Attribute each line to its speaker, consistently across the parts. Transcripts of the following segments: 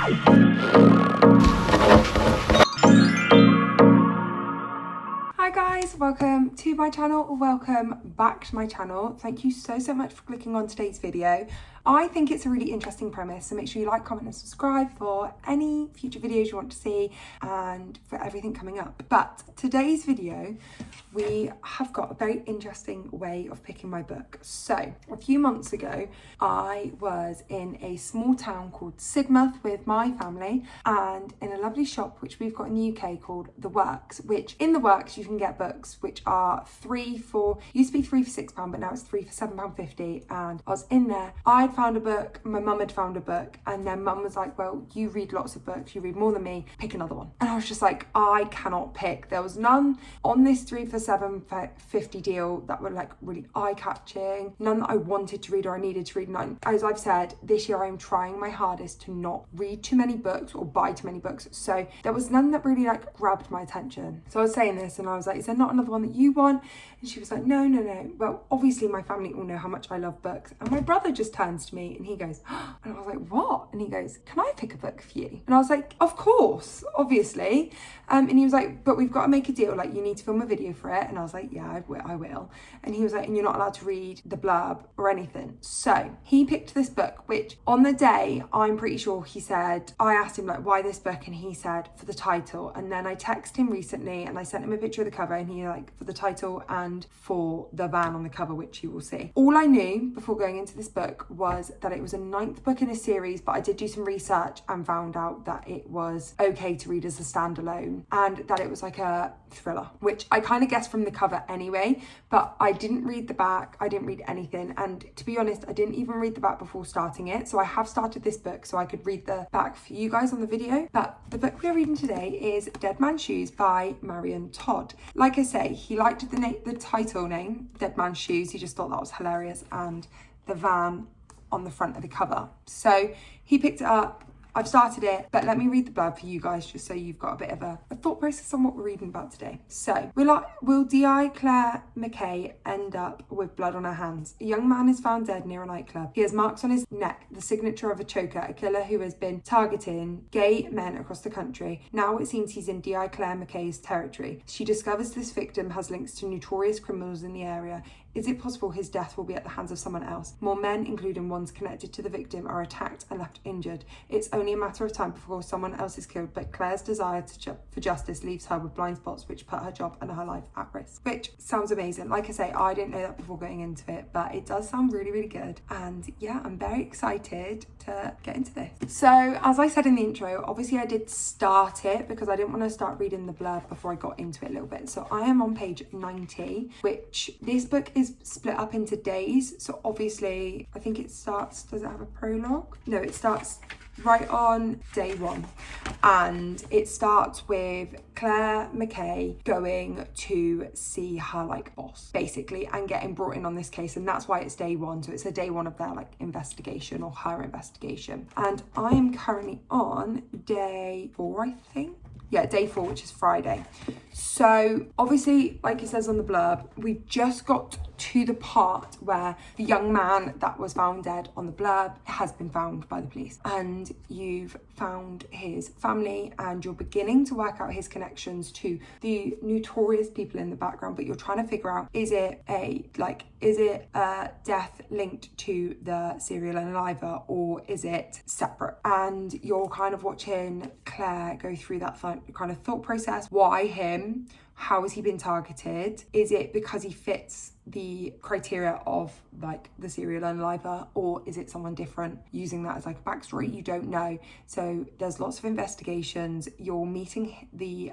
Speaker 1: Hi guys, welcome to my channel, or welcome back to my channel. Thank you so much for clicking on today's video. I think it's a really interesting premise, so make sure you like, comment and subscribe for any future videos you want to see and for everything coming up. But today's video, we have got a very interesting way of picking my book. So a few months ago, I was in a small town called Sidmouth with my family and in a lovely shop which we've got in the UK called The Works, which in The Works you can get books which are used to be £3 for £6, but now it's £3 for £7.50. And I was in there, I'd found a book, my mum had found a book, and then mum was like, well, you read lots of books, you read more than me, pick another one. And I was just like, I cannot pick. There was none on this £3 for £7.50 deal that were like really eye-catching, none that I wanted to read or I needed to read. None. As I've said, this year I'm trying my hardest to not read too many books or buy too many books, so there was none that really like grabbed my attention. So I was saying this and I was like, is there not another one that you want? And she was like, no. Well, obviously my family all know how much I love books, and my brother just turns to me and he goes, oh, and I was like, what? And he goes, can I pick a book for you? And I was like, of course, obviously. And he was like, but we've got to make a deal, like you need to film a video for it. And I was like, yeah, I will. And he was like, and you're not allowed to read the blurb or anything. So he picked this book, which on the day, I'm pretty sure he said, I asked him like, why this book? And he said, for the title. And then I texted him recently and I sent him a picture of the cover, and he like, for the title and for the van on the cover, which you will see. All I knew before going into this book was that it was a 9th book in a series, but I did do some research and found out that it was okay to read as a standalone and that it was like a thriller, which I kind of guessed from the cover anyway, but I didn't read the back, I didn't read anything, and to be honest, I didn't even read the back before starting it. So I have started this book so I could read the back for you guys on the video. But the book we are reading today is Dead Man's Shoes by Marion Todd. Like I say, he liked the title name, Dead Man's Shoes. He just thought that was hilarious, and the van on the front of the cover. So he picked it up. I've started it, but let me read the blurb for you guys just so you've got a bit of a thought process on what we're reading about today. So, will D.I. Claire McKay end up with blood on her hands? A young man is found dead near a nightclub. He has marks on his neck, the signature of a choker, a killer who has been targeting gay men across the country. Now it seems he's in D.I. Claire McKay's territory. She discovers this victim has links to notorious criminals in the area. Is it possible his death will be at the hands of someone else? More men, including ones connected to the victim, are attacked and left injured. It's only a matter of time before someone else is killed, but Claire's desire for justice leaves her with blind spots which put her job and her life at risk. Which sounds amazing. Like I say, I didn't know that before going into it, but it does sound really good. And yeah, I'm very excited to get into this. So as I said in the intro, obviously I did start it because I didn't want to start reading the blurb before I got into it a little bit. So I am on page 90, which this book is split up into days. So obviously I think it starts, does it have a prologue? No, it starts right on day 1, and it starts with Claire McKay going to see her like boss basically and getting brought in on this case, and that's why it's day 1. So it's a day 1 of their like investigation, or her investigation, and I am currently on day 4, I think. Yeah, day 4, which is Friday. So obviously, like it says on the blurb, we've just got to the part where the young man that was found dead on the blurb has been found by the police, and you've found his family and you're beginning to work out his connections to the notorious people in the background, but you're trying to figure out, is it a death linked to the serial unaliver, or is it separate? And you're kind of watching Claire go through that kind of thought process. Why him? How has he been targeted? Is it because he fits the criteria of like the serial unaliver, or is it someone different using that as like a backstory? You don't know. So there's lots of investigations. You're meeting the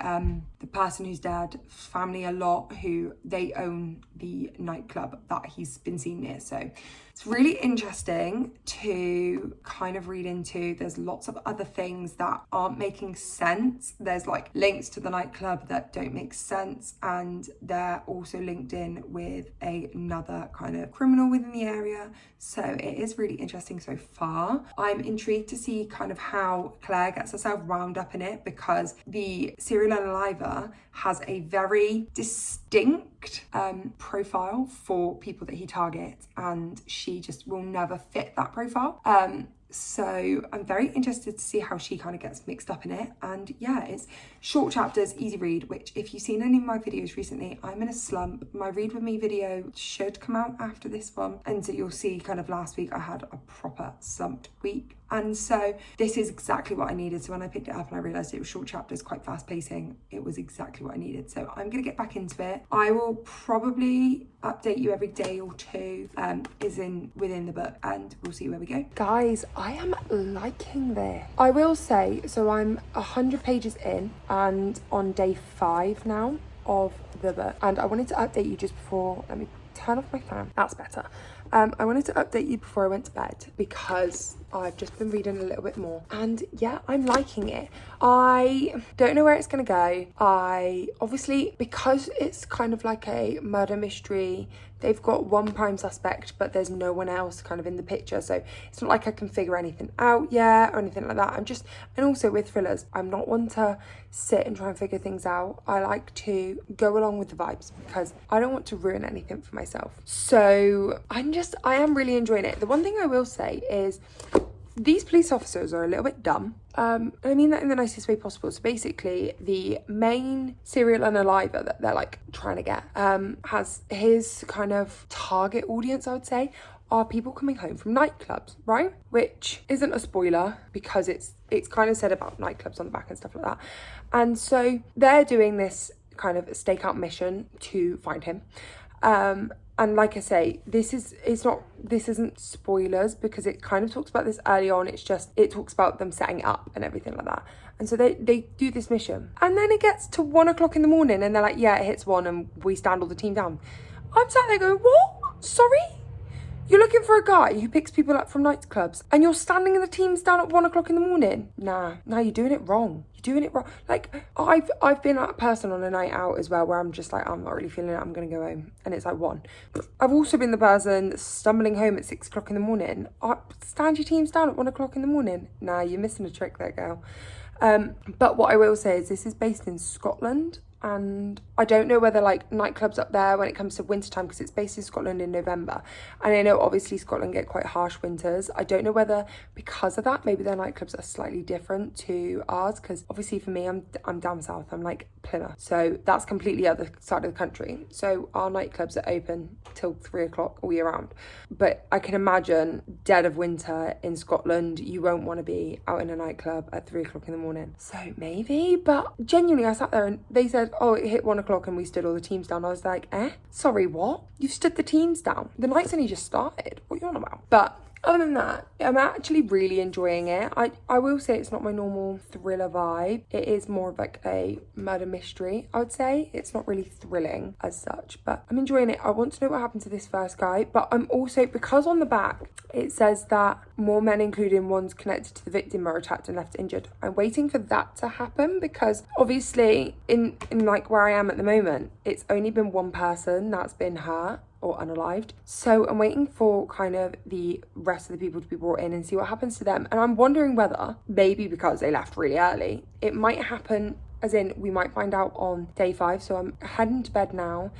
Speaker 1: person who's dead family a lot, who they own the nightclub that he's been seen near. So it's really interesting to kind of read into. There's lots of other things that aren't making sense. There's like links to the nightclub that don't make sense, and they're also linked in with another kind of criminal within the area. So it is really interesting so far. I'm intrigued to see kind of how Claire gets herself wound up in it, because the serial unaliver has a very distinct profile for people that he targets, and she just will never fit that profile. So I'm very interested to see how she kind of gets mixed up in it. And yeah, it's short chapters, easy read, which if you've seen any of my videos recently, I'm in a slump. My Read With Me video should come out after this one. And so you'll see kind of last week I had a proper slumped week. And so this is exactly what I needed. So when I picked it up and I realised it was short chapters, quite fast pacing, it was exactly what I needed. So I'm going to get back into it. I will probably update you every day or two within the book, and we'll see where we go. Guys, I am liking this. I will say, so I'm 100 pages in and on day 5 now of the book. And I wanted to update you just before, let me turn off my fan. That's better. I wanted to update you before I went to bed because I've just been reading a little bit more, and yeah, I'm liking it. I don't know where it's gonna go. Obviously, because it's kind of like a murder mystery, they've got one prime suspect, but there's no one else kind of in the picture, so it's not like I can figure anything out yet or anything like that. And also with thrillers, I'm not one to sit and try and figure things out. I like to go along with the vibes because I don't want to ruin anything for myself. So I am really enjoying it. The one thing I will say is these police officers are a little bit dumb. And I mean that in the nicest way possible. So basically, the main serial unaliver that they're like trying to get has his kind of target audience, I would say, are people coming home from nightclubs, right? Which isn't a spoiler because it's kind of said about nightclubs on the back and stuff like that. And so they're doing this kind of stakeout mission to find him. And like I say, this isn't spoilers because it kind of talks about this early on. It talks about them setting it up and everything like that. And so they do this mission. And then it gets to 1 o'clock in the morning and they're like, yeah, it hits 1 and we stand all the team down. I'm sat there going, what? Sorry? You're looking for a guy who picks people up from nightclubs and you're standing in the teams down at 1 o'clock in the morning? Nah, you're doing it wrong. Doing it wrong. Like I've been that person on a night out as well where I'm just like, I'm not really feeling it, I'm gonna go home, and it's like 1. I've also been the person stumbling home at 6 o'clock in the morning. Stand your teams down at 1 o'clock in the morning. Nah, you're missing a trick there, girl. But what I will say is this is based in Scotland, and I don't know whether like nightclubs up there when it comes to wintertime, because it's based in Scotland in November, and I know obviously Scotland get quite harsh winters. I don't know whether because of that maybe their nightclubs are slightly different to ours, because obviously for me I'm down south, I'm like Plymouth, so that's completely other side of the country, so our nightclubs are open till 3 o'clock all year round. But I can imagine dead of winter in Scotland you won't want to be out in a nightclub at 3 o'clock in the morning. So maybe, but genuinely I sat there and they said, oh, it hit 1 o'clock and we stood all the teams down. I was like, sorry, what? You've stood the teams down? The night's only just started. What are you on about? But other than that, I'm actually really enjoying it. I will say it's not my normal thriller vibe. It is more of like a murder mystery, I would say. It's not really thrilling as such, but I'm enjoying it. I want to know what happened to this first guy, but I'm also, because on the back it says that more men, including ones connected to the victim, are attacked and left injured. I'm waiting for that to happen because obviously in like where I am at the moment, it's only been one person that's been hurt or unalived. So I'm waiting for kind of the rest of the people to be brought in and see what happens to them. And I'm wondering whether, maybe because they left really early, it might happen, as in we might find out on day 5. So I'm heading to bed now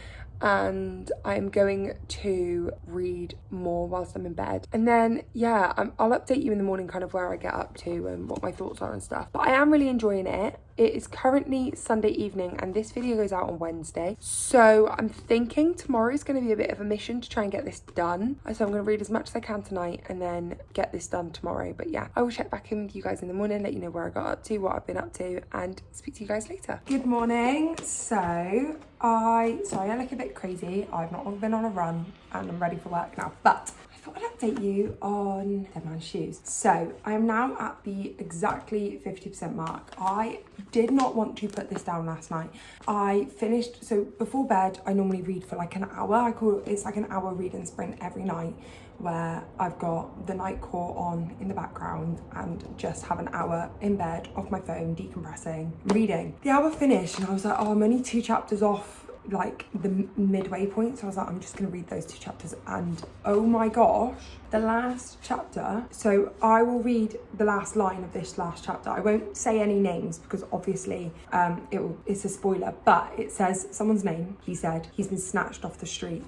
Speaker 1: and I'm going to read more whilst I'm in bed. And then, yeah, I'll update you in the morning kind of where I get up to and what my thoughts are and stuff. But I am really enjoying it. It is currently Sunday evening and this video goes out on Wednesday. So I'm thinking tomorrow is going to be a bit of a mission to try and get this done. So I'm going to read as much as I can tonight and then get this done tomorrow. But yeah, I will check back in with you guys in the morning, let you know where I got up to, what I've been up to, and speak to you guys later. Good morning. So sorry I look a bit crazy. I've not long been on a run and I'm ready for work now, but I thought I'd update you on Dead Man's Shoes. So I am now at the exactly 50% mark. I did not want to put this down last night. I finished, so before bed, I normally read for like an hour. It's like an hour reading sprint every night where I've got the night court on in the background and just have an hour in bed off my phone, decompressing, reading. The hour finished and I was like, oh, I'm only 2 chapters off like the midway point, so I was like, I'm just gonna read those 2 chapters, and oh my gosh, the last chapter, so I will read the last line of this last chapter. I won't say any names because obviously it's a spoiler, but it says someone's name. He said he's been snatched off the street.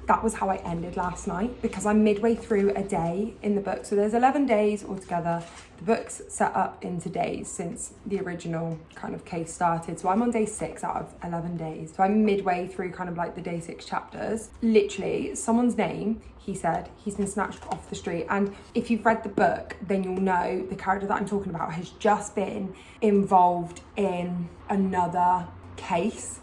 Speaker 1: that was how I ended last night, because I'm midway through a day in the book. So there's 11 days altogether. The book's set up into days since the original kind of case started. So I'm on day 6 out of 11 days. So I'm midway through kind of like the day 6 chapters. Literally, someone's name, he said, he's been snatched off the street. And if you've read the book, then you'll know the character that I'm talking about has just been involved in another case,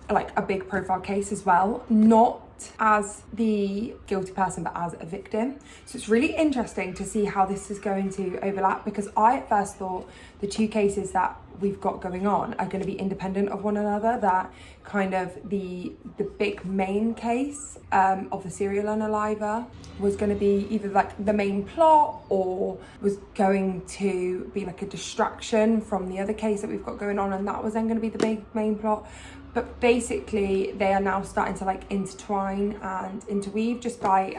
Speaker 1: like a big profile case as well, not as the guilty person but as a victim. So it's really interesting to see how this is going to overlap, because I at first thought the 2 cases that we've got going on are going to be independent of one another, that kind of the big main case of the serial unaliver was going to be either like the main plot or was going to be like a distraction from the other case that we've got going on, and that was then going to be the big main plot. But basically they are now starting to like intertwine and interweave just by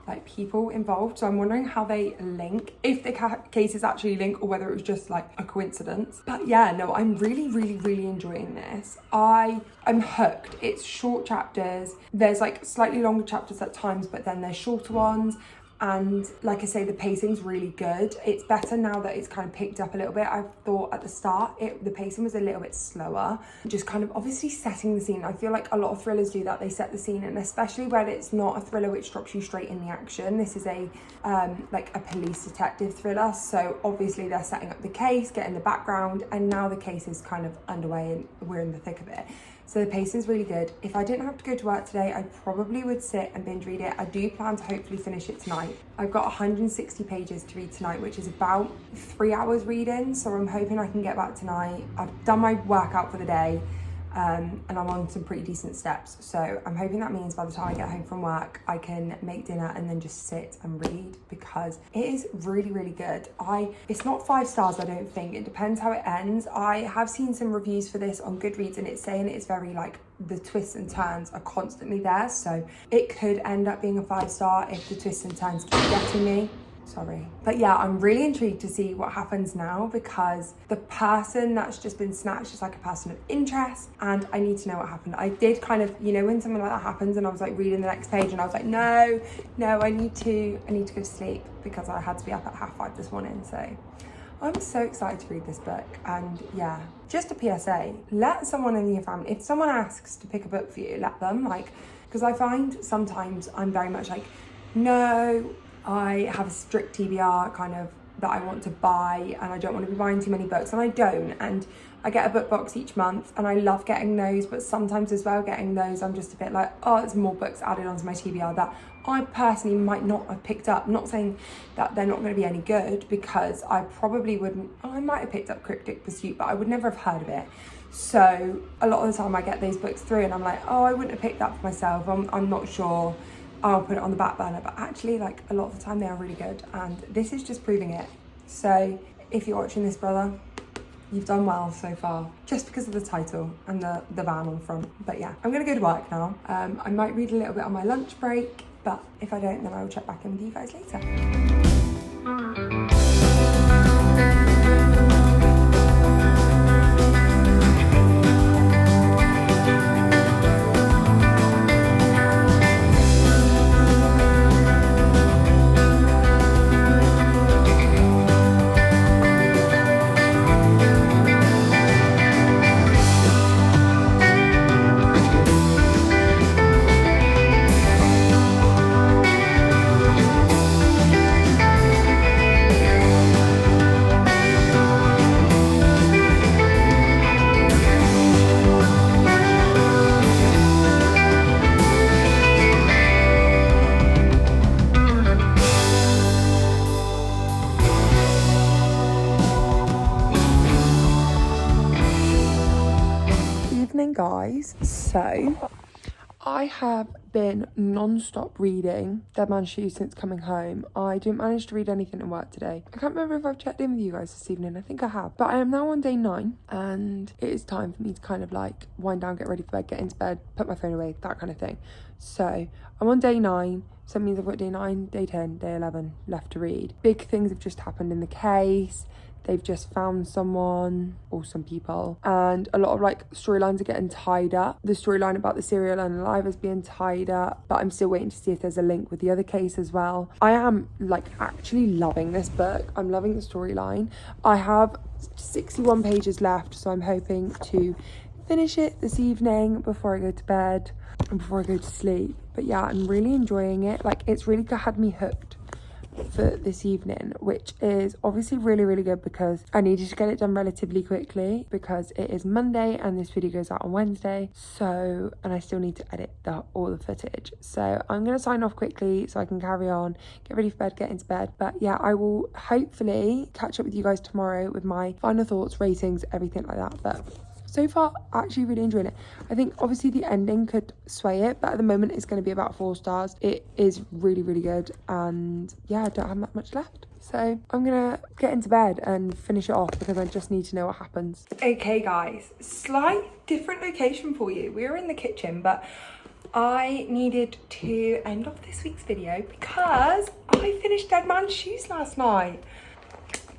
Speaker 1: like people involved. So I'm wondering how they link, if the cases actually link or whether it was just like a coincidence. But yeah, no, I'm really enjoying this. I'm hooked. It's short chapters. There's like slightly longer chapters at times, but then there's shorter ones. And like I say, the pacing's really good. It's better now that it's kind of picked up a little bit. I thought at the start the pacing was a little bit slower, just kind of obviously setting the scene. I feel like a lot of thrillers do that. They set the scene, and especially when it's not a thriller which drops you straight in the action. This is a like a police detective thriller, so obviously they're setting up the case, getting the background, and now the case is kind of underway and we're in the thick of it. So the pacing is really good. If I didn't have to go to work today, I probably would sit and binge read it. I do plan to hopefully finish it tonight. I've got 160 pages to read tonight, which is about 3 hours reading. So I'm hoping I can get back tonight. I've done my workout for the day. And I'm on some pretty decent steps. So I'm hoping that means by the time I get home from work, I can make dinner and then just sit and read, because it is really good. It's not 5 stars, I don't think. It depends how it ends. I have seen some reviews for this on Goodreads, and it's saying it's very like the twists and turns are constantly there. So it could end up being a 5 star if the twists and turns keep getting me. Sorry. But yeah, I'm really intrigued to see what happens now, because the person that's just been snatched is like a person of interest, and I need to know what happened. I did kind of, you know, when something like that happens and I was like reading the next page and I was like, no, I need to go to sleep, because I had to be up at 5:30 this morning. So I'm so excited to read this book. And yeah, just a PSA, let someone in your family, if someone asks to pick a book for you, let them, like, because I find sometimes I'm very much like, no, I have a strict TBR kind of that I want to buy, and I don't want to be buying too many books, and I don't. And I get a book box each month, and I love getting those, but sometimes as well getting those, I'm just a bit like, oh, there's more books added onto my TBR that I personally might not have picked up. I'm not saying that they're not going to be any good, because I probably wouldn't, I might have picked up Cryptic Pursuit, but I would never have heard of it. So a lot of the time I get these books through and I'm like, oh, I wouldn't have picked that for myself. I'm not sure. I'll put it on the back burner, but actually, like, a lot of the time they are really good, and this is just proving it. So if you're watching this, brother, you've done well so far, just because of the title and the van on front. But yeah, I'm gonna go to work now. I might read a little bit on my lunch break, but if I don't, then I will check back in with you guys later. Guys, so I have been non-stop reading Dead Man's Shoes since coming home. I didn't manage to read anything at work today. I can't remember if I've checked in with you guys this evening. I think I have, but I am now on day 9, and it is time for me to kind of like wind down, get ready for bed, get into bed, put my phone away, that kind of thing. So I'm on day 9, so that means I've got day 9, day 10, day 11 left to read. Big things have just happened in the case. they've just found someone or some people, and a lot of like storylines are getting tied up. The storyline about the serial unalive is being tied up, but I'm still waiting to see if there's a link with the other case as well. I am like actually loving this book. I'm loving the storyline. I have 61 pages left, so I'm hoping to finish it this evening before I go to bed and before I go to sleep. But yeah, I'm really enjoying it. Like, it's really had me hooked for this evening, which is obviously really good because I needed to get it done relatively quickly because it is Monday and this video goes out on Wednesday, so, and I still need to edit all the footage. So I'm gonna sign off quickly so I can carry on, get ready for bed, get into bed. But yeah, I will hopefully catch up with you guys tomorrow with my final thoughts, ratings, everything like that. But so far, actually really enjoying it. I think obviously the ending could sway it, but at the moment it's going to be about 4 stars. It is really good, and yeah, I don't have that much left. So I'm gonna get into bed and finish it off because I just need to know what happens. Okay guys, slight different location for you. We're in the kitchen, but I needed to end off this week's video because I finished Dead Man's Shoes last night.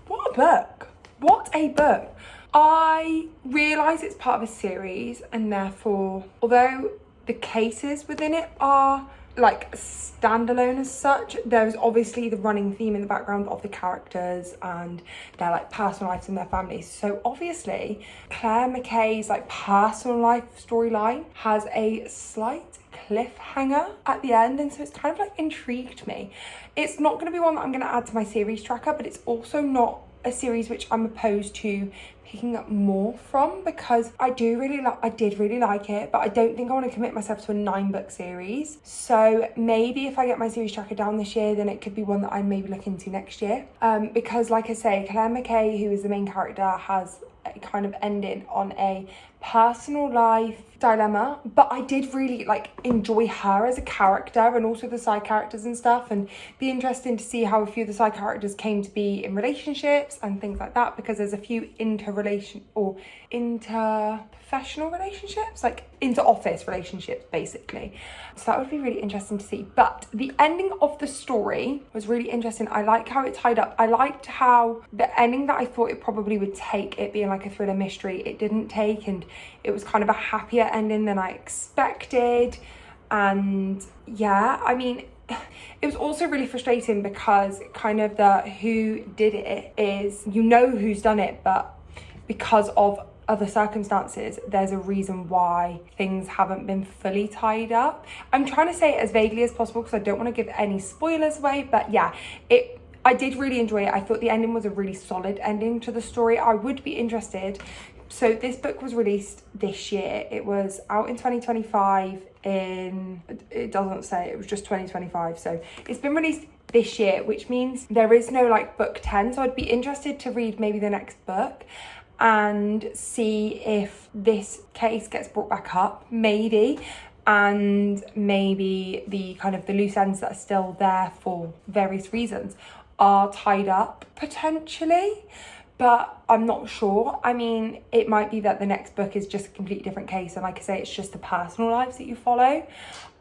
Speaker 1: What a book. What a book. I realise it's part of a series, and therefore, although the cases within it are like standalone as such, there's obviously the running theme in the background of the characters and their like personal lives and their families. So obviously Claire McKay's like personal life storyline has a slight cliffhanger at the end, and so it's kind of like intrigued me. It's not going to be one that I'm going to add to my series tracker, but it's also not a series which I'm opposed to picking up more from, because I did really like it, but I don't think I want to commit myself to a 9-book series. So maybe if I get my series tracker down this year, then it could be one that I maybe look into next year, because like I say, Claire McKay, who is the main character, has a kind of ending on a personal life dilemma, but I did really like enjoy her as a character and also the side characters and stuff, and be interesting to see how a few of the side characters came to be in relationships and things like that, because there's a few interprofessional relationships, like inter-office relationships basically. So that would be really interesting to see. But the ending of the story was really interesting. I liked how it tied up. I liked how the ending that I thought it probably would take, it being like a thriller mystery, it didn't take, and it was kind of a happier ending than I expected. And yeah, I mean, it was also really frustrating because kind of the who did it is, you know who's done it, but because of other circumstances, there's a reason why things haven't been fully tied up. I'm trying to say it as vaguely as possible because I don't want to give any spoilers away, but yeah, I did really enjoy it. I thought the ending was a really solid ending to the story. I would be interested. So this book was released this year. It was out in 2025 it doesn't say, it was just 2025. So it's been released this year, which means there is no like book 10. So I'd be interested to read maybe the next book and see if this case gets brought back up, maybe, and maybe the kind of the loose ends that are still there for various reasons are tied up potentially, but I'm not sure. I mean, it might be that the next book is just a completely different case, and like I say, it's just the personal lives that you follow.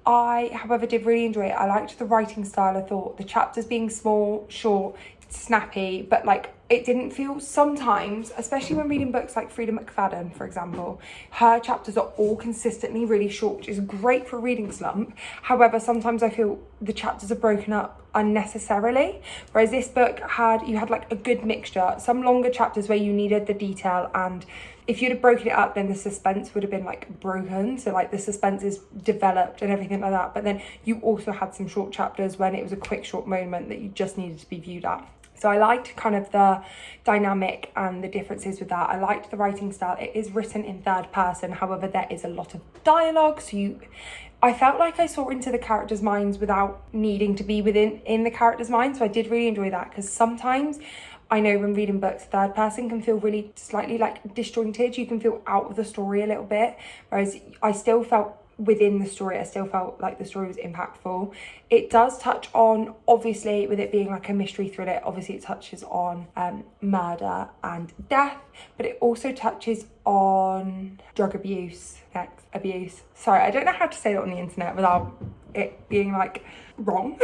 Speaker 1: I, however, did really enjoy it. I liked the writing style. I thought the chapters being small, short, snappy, but like it didn't feel sometimes, especially when reading books like Frida McFadden, for example, her chapters are all consistently really short, which is great for a reading slump. However, sometimes I feel the chapters are broken up unnecessarily, whereas this book you had like a good mixture, some longer chapters where you needed the detail, and if you'd have broken it up, then the suspense would have been like broken, so like the suspense is developed and everything like that, but then you also had some short chapters when it was a quick short moment that you just needed to be viewed at. So I liked kind of the dynamic and the differences with that. I liked the writing style. It is written in third person, however there is a lot of dialogue, so I felt like I saw into the characters' minds without needing to be in the characters' minds. So I did really enjoy that, because sometimes I know when reading books, third person can feel really slightly like disjointed. You can feel out of the story a little bit, whereas I still felt within the story. I still felt like the story was impactful. It does touch on, obviously, with it being like a mystery thriller, obviously it touches on murder and death, but it also touches on drug abuse, sex abuse. Sorry, I don't know how to say that on the internet without it being like wrong,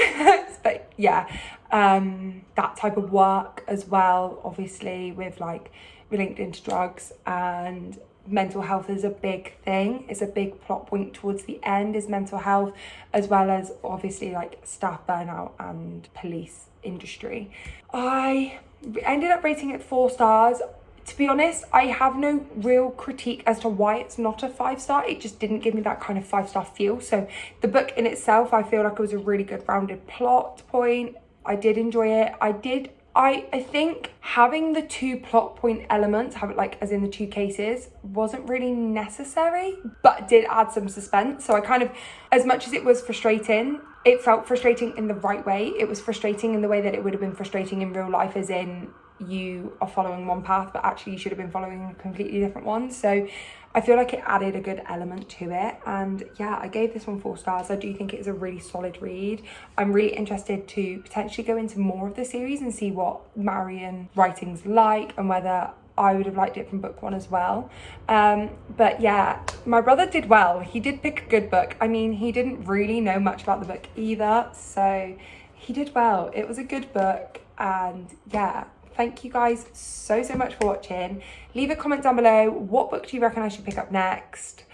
Speaker 1: but yeah, that type of work as well, obviously, with like linked into drugs, and mental health is a big thing. It's a big plot point towards the end, is mental health, as well as obviously like staff burnout and police industry. I ended up rating it 4 stars. To be honest, I have no real critique as to why it's not a 5-star. It just didn't give me that kind of 5-star feel. So the book in itself, I feel like it was a really good rounded plot point. I did enjoy it. I think having the 2 plot point elements, have it like as in the 2 cases, wasn't really necessary, but did add some suspense. So I kind of, as much as it was frustrating, it felt frustrating in the right way. It was frustrating in the way that it would have been frustrating in real life, as in you are following one path, but actually you should have been following a completely different one. So I feel like it added a good element to it. And yeah, I gave this one 4 stars. I do think it is a really solid read. I'm really interested to potentially go into more of the series and see what Marion writing's like, and whether I would have liked it from book 1 as well. But yeah, my brother did well. He did pick a good book. I mean, he didn't really know much about the book either, so he did well. It was a good book, and yeah, thank you guys so much for watching. Leave a comment down below, what book do you reckon I should pick up next,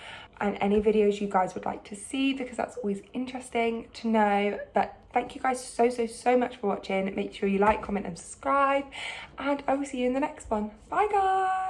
Speaker 1: and any videos you guys would like to see, because that's always interesting to know. But thank you guys so much for watching. Make sure you like, comment and subscribe, and I will see you in the next one. Bye guys.